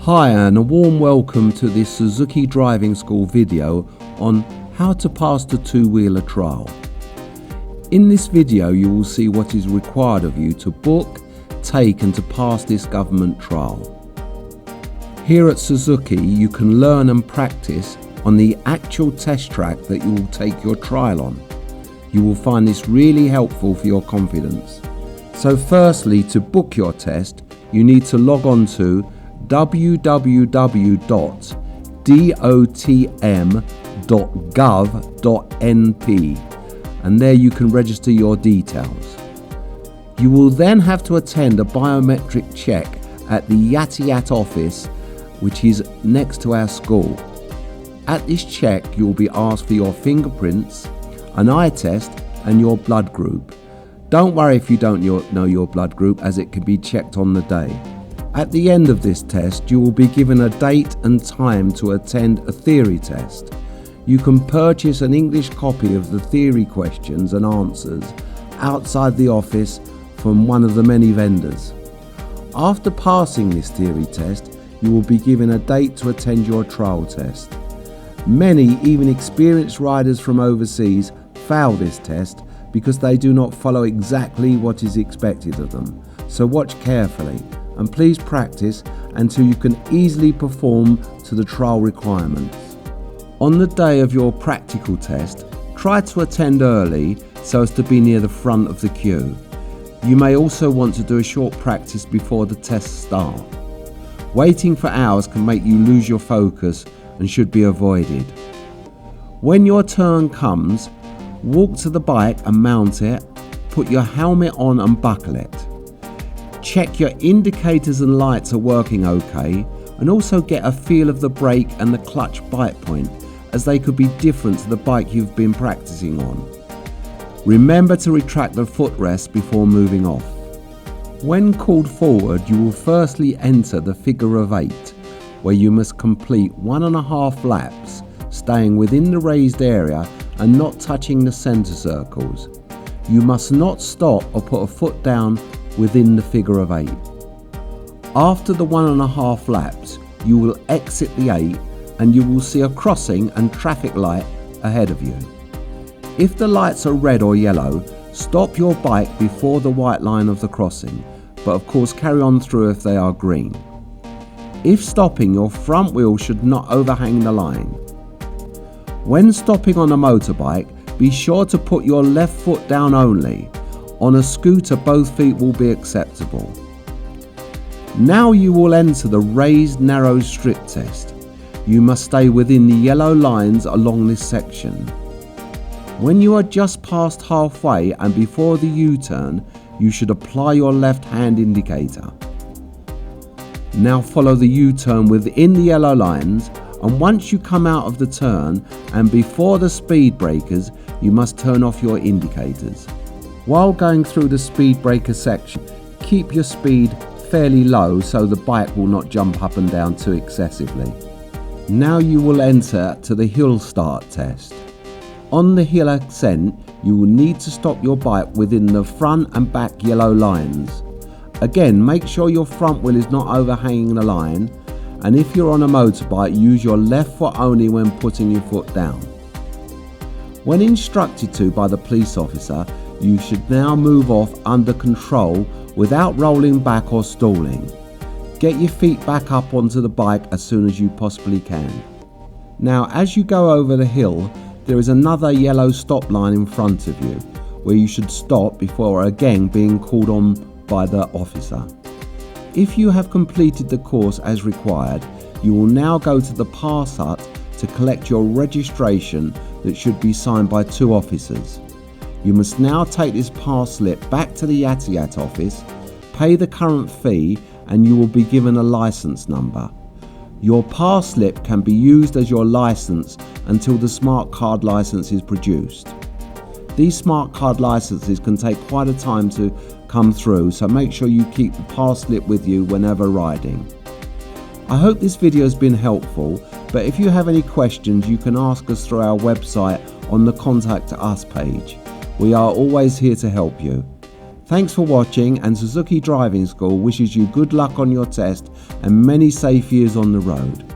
Hi and a warm welcome to this Suzuki Driving School video on how to pass the two-wheeler trial. In this video you will see what is required of you to book, take and to pass this government trial. Here at Suzuki you can learn and practice on the actual test track that you will take your trial on. You will find this really helpful for your confidence. So firstly, to book your test you need to log on to www.dotm.gov.np and there you can register your details. You will then have to attend a biometric check at the Yat office, which is next to our school. At this check you will be asked for your fingerprints, an eye test and your blood group. Don't worry if you don't know your blood group, as it can be checked on the day. At the end of this test, you will be given a date and time to attend a theory test. You can purchase an English copy of the theory questions and answers outside the office from one of the many vendors. After passing this theory test, you will be given a date to attend your trial test. Many, even experienced riders from overseas, fail this test because they do not follow exactly what is expected of them. So watch carefully. And please practice until you can easily perform to the trial requirements. On the day of your practical test, try to attend early so as to be near the front of the queue. You may also want to do a short practice before the tests start. Waiting for hours can make you lose your focus and should be avoided. When your turn comes, walk to the bike and mount it, put your helmet on and buckle it. Check your indicators and lights are working okay, and also get a feel of the brake and the clutch bite point, as they could be different to the bike you've been practicing on. Remember to retract the footrest before moving off. When called forward, you will firstly enter the figure of 8, where you must complete 1.5 laps, staying within the raised area and not touching the centre circles. You must not stop or put a foot down within the figure of 8. After the 1.5 laps, you will exit the 8 and you will see a crossing and traffic light ahead of you. If the lights are red or yellow, stop your bike before the white line of the crossing, but of course carry on through if they are green. If stopping, your front wheel should not overhang the line. When stopping on a motorbike, be sure to put your left foot down only. On a scooter, both feet will be acceptable. Now you will enter the raised narrow strip test. You must stay within the yellow lines along this section. When you are just past halfway and before the U-turn, you should apply your left hand indicator. Now follow the U-turn within the yellow lines, and once you come out of the turn and before the speed breakers, you must turn off your indicators. While going through the speed breaker section, keep your speed fairly low so the bike will not jump up and down too excessively. Now you will enter to the hill start test. On the hill ascent, you will need to stop your bike within the front and back yellow lines. Again, make sure your front wheel is not overhanging the line, and if you're on a motorbike, use your left foot only when putting your foot down. When instructed to by the police officer, you should now move off under control without rolling back or stalling. Get your feet back up onto the bike as soon as you possibly can. Now as you go over the hill, there is another yellow stop line in front of you, where you should stop before again being called on by the officer. If you have completed the course as required, you will now go to the pass hut to collect your registration that should be signed by 2 officers. You must now take this pass slip back to the Yat office, pay the current fee and you will be given a license number. Your pass slip can be used as your license until the smart card license is produced. These smart card licenses can take quite a time to come through, so make sure you keep the pass slip with you whenever riding. I hope this video has been helpful, but if you have any questions you can ask us through our website on the Contact Us page. We are always here to help you. Thanks for watching, and Suzuki Driving School wishes you good luck on your test and many safe years on the road.